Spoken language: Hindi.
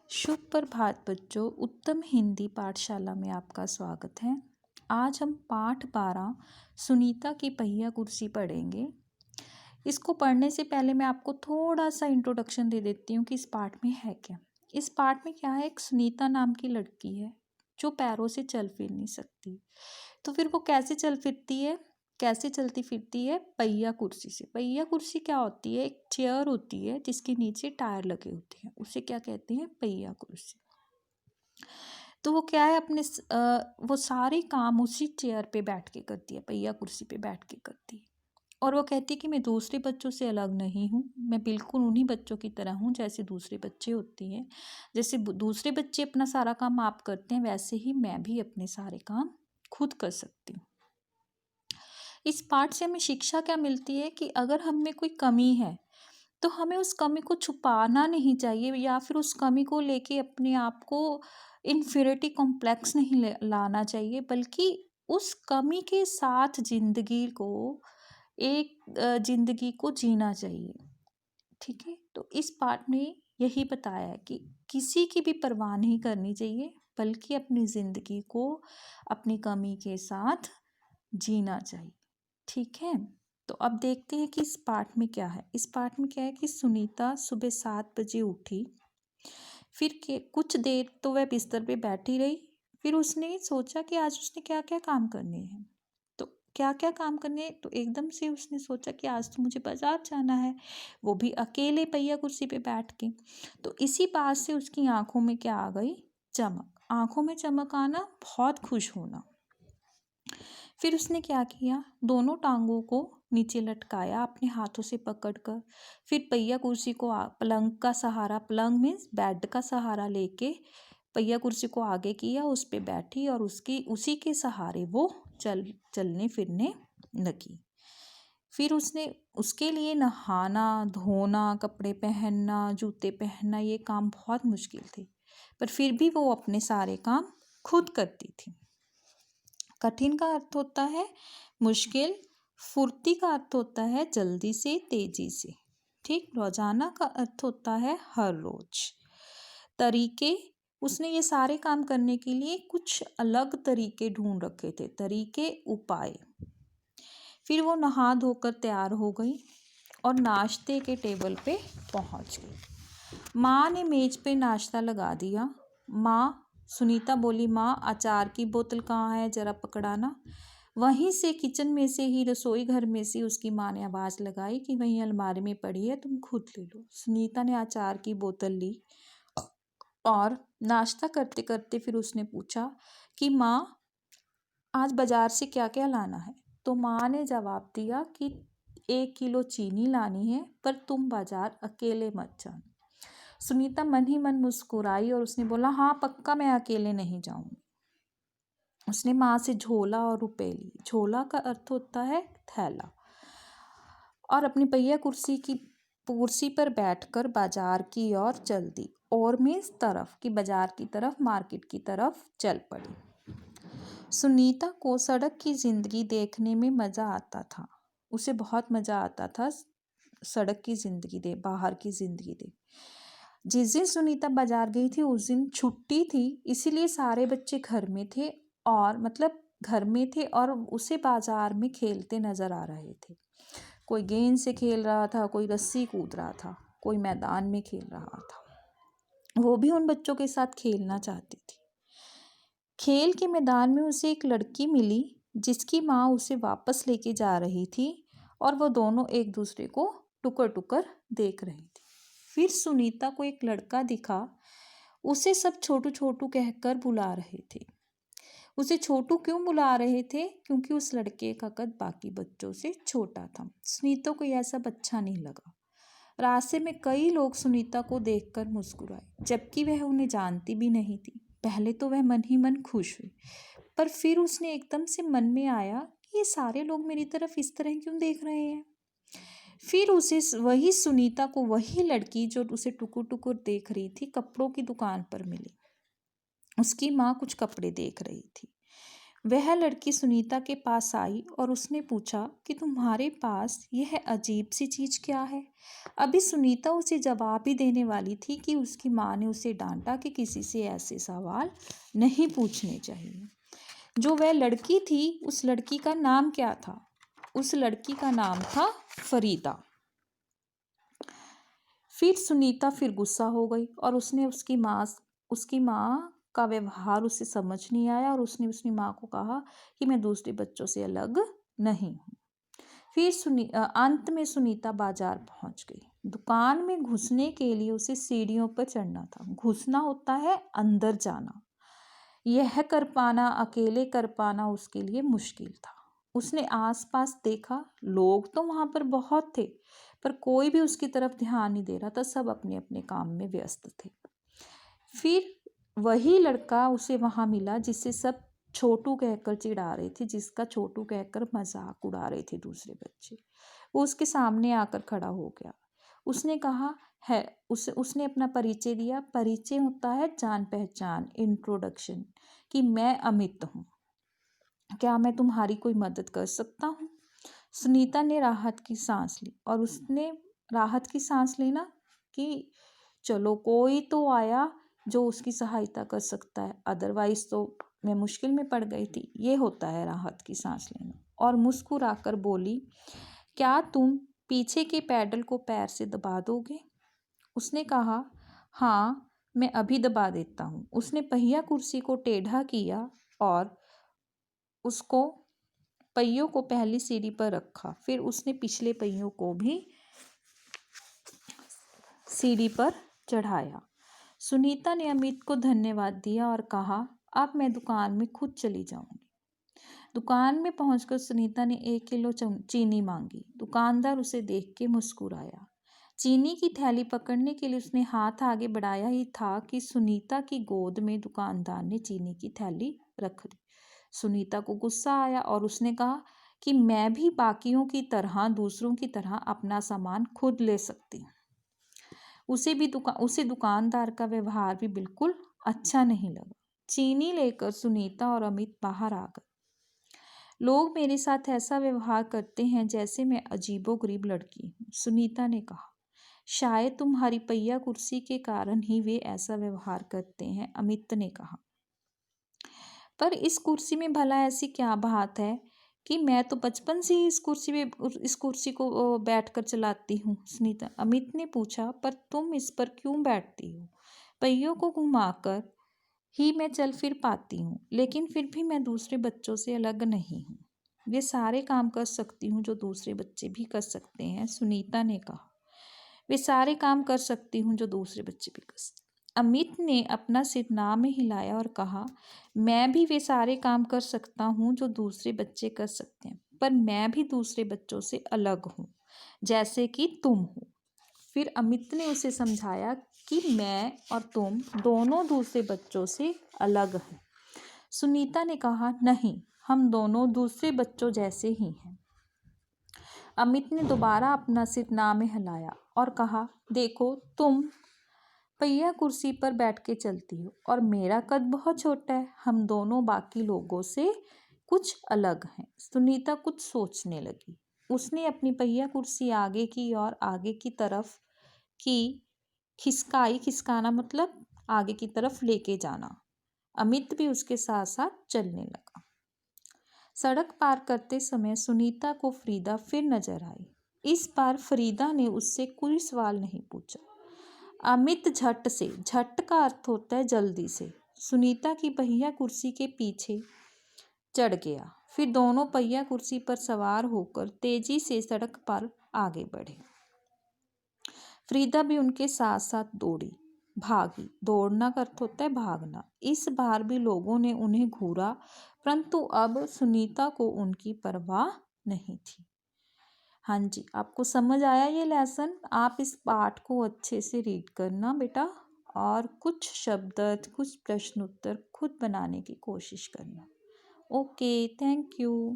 शुभ प्रभात बच्चों। उत्तम हिंदी पाठशाला में आपका स्वागत है। आज हम पाठ 12 सुनीता की पहिया कुर्सी पढ़ेंगे। इसको पढ़ने से पहले मैं आपको थोड़ा सा इंट्रोडक्शन दे देती हूँ कि इस पाठ में है क्या। इस पाठ में क्या है, एक सुनीता नाम की लड़की है जो पैरों से चल फिर नहीं सकती। तो फिर वो कैसे चल फिरती है, कैसे चलती फिरती है? पहिया कुर्सी से। पहिया कुर्सी क्या होती है? एक चेयर होती है जिसके नीचे टायर लगे होते हैं, उसे क्या कहते हैं? पहिया कुर्सी। तो वो क्या है, वो सारे काम उसी चेयर पे बैठ के करती है, पहिया कुर्सी पे बैठ के करती है। और वो कहती है कि मैं दूसरे बच्चों से अलग नहीं हूँ, मैं बिल्कुल उन्हीं बच्चों की तरह हूँ जैसे दूसरे बच्चे होते हैं। जैसे दूसरे बच्चे अपना सारा काम आप करते हैं, वैसे ही मैं भी अपने सारे काम खुद कर सकती हूँ। इस पाठ से हमें शिक्षा क्या मिलती है कि अगर हम में कोई कमी है तो हमें उस कमी को छुपाना नहीं चाहिए, या फिर उस कमी को लेके अपने आप को इन्फीरियरिटी कॉम्प्लेक्स नहीं लाना चाहिए, बल्कि उस कमी के साथ जिंदगी को जीना चाहिए। ठीक है, तो इस पाठ में यही बताया है कि किसी की भी परवाह नहीं करनी चाहिए, बल्कि अपनी जिंदगी को अपनी कमी के साथ जीना चाहिए। ठीक है, तो अब देखते हैं कि इस पाठ में क्या है। इस पाठ में क्या है कि सुनीता सुबह 7 बजे उठी। फिर के कुछ देर तो वह बिस्तर पे बैठी रही। फिर उसने सोचा कि आज उसने क्या क्या काम करने हैं। तो क्या क्या काम करने हैं, तो एकदम से उसने सोचा कि आज तो मुझे बाजार जाना है, वो भी अकेले पहिया कुर्सी पे बैठ के। तो इसी बात से उसकी आंखों में क्या आ गई? चमक। आंखों में चमक आना, बहुत खुश होना। फिर उसने क्या किया, दोनों टांगों को नीचे लटकाया अपने हाथों से पकड़कर। फिर पहिया कुर्सी को पलंग का सहारा, पलंग मीन्स बेड का सहारा लेके पहिया कुर्सी को आगे किया, उस पे बैठी और उसी के सहारे वो चलने फिरने लगी। फिर उसने उसके लिए नहाना धोना, कपड़े पहनना, जूते पहनना, ये काम बहुत मुश्किल थे, पर फिर भी वो अपने सारे काम खुद करती थी। कठिन का अर्थ होता है मुश्किल, फुर्ती का अर्थ होता है जल्दी से, तेजी से। ठीक, रोजाना का अर्थ होता है हर रोज। तरीके, उसने ये सारे काम करने के लिए कुछ अलग तरीके ढूंढ रखे थे, तरीके, उपाय। फिर वो नहा धोकर तैयार हो गई और नाश्ते के टेबल पे पहुंच गई। माँ ने मेज पे नाश्ता लगा दिया। सुनीता बोली, माँ अचार की बोतल कहाँ है, जरा पकड़ाना। वहीं से किचन में से ही, रसोई घर में से उसकी माँ ने आवाज़ लगाई कि वहीं अलमारी में पड़ी है, तुम खुद ले लो। सुनीता ने अचार की बोतल ली और नाश्ता करते करते फिर उसने पूछा कि माँ आज बाजार से क्या क्या लाना है। तो माँ ने जवाब दिया कि 1 किलो चीनी लानी है, पर तुम बाजार अकेले मत जाना। सुनीता मन ही मन मुस्कुराई और उसने बोला, हाँ पक्का, मैं अकेले नहीं जाऊंगी। उसने माँ से झोला और रुपए लिए। झोला का अर्थ होता है थैला। और अपनी पहिया कुर्सी पर बैठकर बाजार की ओर चल दी। और मीन्स तरफ कि बाजार की तरफ, मार्केट की तरफ चल पड़ी। सुनीता को सड़क की जिंदगी देखने में मजा आता था। उसे बहुत मजा आता था सड़क की जिंदगी बाहर की जिंदगी जिस दिन सुनीता बाजार गई थी उस दिन छुट्टी थी, इसीलिए सारे बच्चे घर में थे और उसे बाजार में खेलते नजर आ रहे थे। कोई गेंद से खेल रहा था, कोई रस्सी कूद रहा था, कोई मैदान में खेल रहा था। वो भी उन बच्चों के साथ खेलना चाहती थी। खेल के मैदान में उसे एक लड़की मिली जिसकी माँ उसे वापस लेके जा रही थी, और वो दोनों एक दूसरे को टुकर टुकर देख रही थी। फिर सुनीता को एक लड़का दिखा। उसे सब छोटू छोटू कहकर बुला रहे थे। उसे छोटू क्यों बुला रहे थे? क्योंकि उस लड़के का कद बाकी बच्चों से छोटा था। सुनीता को यह सब अच्छा नहीं लगा। रास्ते में कई लोग सुनीता को देखकर मुस्कुराए, जबकि वह उन्हें जानती भी नहीं थी। पहले तो वह मन ही मन खुश हुई, पर फिर उसने एकदम से मन में आया कि ये सारे लोग मेरी तरफ इस तरह क्यों देख रहे हैं। फिर उसे वही सुनीता को वही लड़की जो उसे टुकुर टुकुर देख रही थी, कपड़ों की दुकान पर मिली। उसकी माँ कुछ कपड़े देख रही थी। वह लड़की सुनीता के पास आई और उसने पूछा कि तुम्हारे पास यह अजीब सी चीज़ क्या है। अभी सुनीता उसे जवाब ही देने वाली थी कि उसकी माँ ने उसे डांटा कि किसी से ऐसे सवाल नहीं पूछने चाहिए। जो वह लड़की थी, उस लड़की का नाम क्या था? उस लड़की का नाम था फरीदा। फिर सुनीता फिर गुस्सा हो गई और उसने उसकी माँ का व्यवहार उसे समझ नहीं आया और उसने उसकी माँ को कहा कि मैं दूसरे बच्चों से अलग नहीं हूँ। फिर अंत में सुनीता बाजार पहुंच गई। दुकान में घुसने के लिए उसे सीढ़ियों पर चढ़ना था। घुसना होता है अंदर जाना। यह कर पाना, अकेले कर पाना उसके लिए मुश्किल था। उसने आसपास देखा, लोग तो वहां पर बहुत थे, पर कोई भी उसकी तरफ ध्यान नहीं दे रहा था। सब अपने अपने काम में व्यस्त थे। फिर वही लड़का उसे वहां मिला जिसे सब छोटू कहकर चिढ़ा रहे थे, जिसका छोटू कहकर मजाक उड़ा रहे थे दूसरे बच्चे। वो उसके सामने आकर खड़ा हो गया। उसने कहा है उसने अपना परिचय दिया। परिचय होता है जान पहचान, इंट्रोडक्शन, कि मैं अमित हूँ। क्या मैं तुम्हारी कोई मदद कर सकता हूँ? सुनीता ने राहत की सांस ली और उसने राहत की सांस लेना कि चलो कोई तो आया जो उसकी सहायता कर सकता है, अदरवाइज तो मैं मुश्किल में पड़ गई थी। ये होता है राहत की सांस लेना। और मुस्कुराकर बोली, क्या तुम पीछे के पैडल को पैर से दबा दोगे? उसने कहा, हाँ, मैं अभी दबा देता हूँ। उसने पहिया कुर्सी को टेढ़ा किया और उसको पहियों को पहली सीढ़ी पर रखा। फिर उसने पिछले पहियों को भी सीढ़ी पर चढ़ाया। सुनीता ने अमित को धन्यवाद दिया और कहा, अब मैं दुकान में खुद चली जाऊंगी। दुकान में पहुंचकर सुनीता ने 1 किलो चीनी मांगी। दुकानदार उसे देख के मुस्कुराया। चीनी की थैली पकड़ने के लिए उसने हाथ आगे बढ़ाया ही था कि सुनीता की गोद में दुकानदार ने चीनी की थैली रख दी। सुनीता को गुस्सा आया और उसने कहा कि मैं भी बाकियों की तरह, दूसरों की तरह अपना सामान खुद ले सकती हूँ। उसे दुकानदार का व्यवहार भी बिल्कुल अच्छा नहीं लगा। चीनी लेकर सुनीता और अमित बाहर आ गए। लोग मेरे साथ ऐसा व्यवहार करते हैं जैसे मैं अजीबोगरीब लड़की हूँ, सुनीता ने कहा। शायद तुम्हारी पहिया कुर्सी के कारण ही वे ऐसा व्यवहार करते हैं, अमित ने कहा। पर इस कुर्सी में भला ऐसी क्या बात है कि मैं तो बचपन से ही इस कुर्सी को बैठकर चलाती हूँ, सुनीता अमित ने पूछा। पर तुम इस पर क्यों बैठती हो? पहियों को घुमाकर ही मैं चल फिर पाती हूँ, लेकिन फिर भी मैं दूसरे बच्चों से अलग नहीं हूँ। वे सारे काम कर सकती हूँ जो दूसरे बच्चे भी कर सकते हैं, सुनीता ने कहा। वे सारे काम कर सकती हूँ जो दूसरे बच्चे भी कर सकते। अमित ने अपना सिर ना में हिलाया और कहा, मैं भी वे सारे काम कर सकता हूँ जो दूसरे बच्चे कर सकते हैं, पर मैं भी दूसरे बच्चों से अलग हूँ, जैसे कि तुम हो। फिर अमित ने उसे समझाया कि मैं और तुम दोनों दूसरे बच्चों से अलग हैं। सुनीता ने कहा, नहीं, हम दोनों दूसरे बच्चों जैसे ही हैं। अमित ने दोबारा अपना सिर ना में हिलाया और कहा, देखो, तुम पहिया कुर्सी पर बैठ के चलती हो और मेरा कद बहुत छोटा है। हम दोनों बाकी लोगों से कुछ अलग हैं। सुनीता कुछ सोचने लगी। उसने अपनी पहिया कुर्सी आगे की और आगे की तरफ की खिसकाना मतलब आगे की तरफ लेके जाना। अमित भी उसके साथ साथ चलने लगा। सड़क पार करते समय सुनीता को फरीदा फिर नजर आई। इस बार फरीदा ने उससे कोई सवाल नहीं पूछा। अमित झट का अर्थ होता है जल्दी से, सुनीता की पहिया कुर्सी के पीछे चढ़ गया। फिर दोनों पहिया कुर्सी पर सवार होकर तेजी से सड़क पर आगे बढ़े। फरीदा भी उनके साथ साथ भागी। दौड़ना का अर्थ होता है भागना। इस बार भी लोगों ने उन्हें घूरा, परंतु अब सुनीता को उनकी परवाह नहीं थी। हाँ जी, आपको समझ आया ये लेसन? आप इस पाठ को अच्छे से रीड करना बेटा, और कुछ शब्द, कुछ प्रश्न उत्तर खुद बनाने की कोशिश करना। Okay, thank you.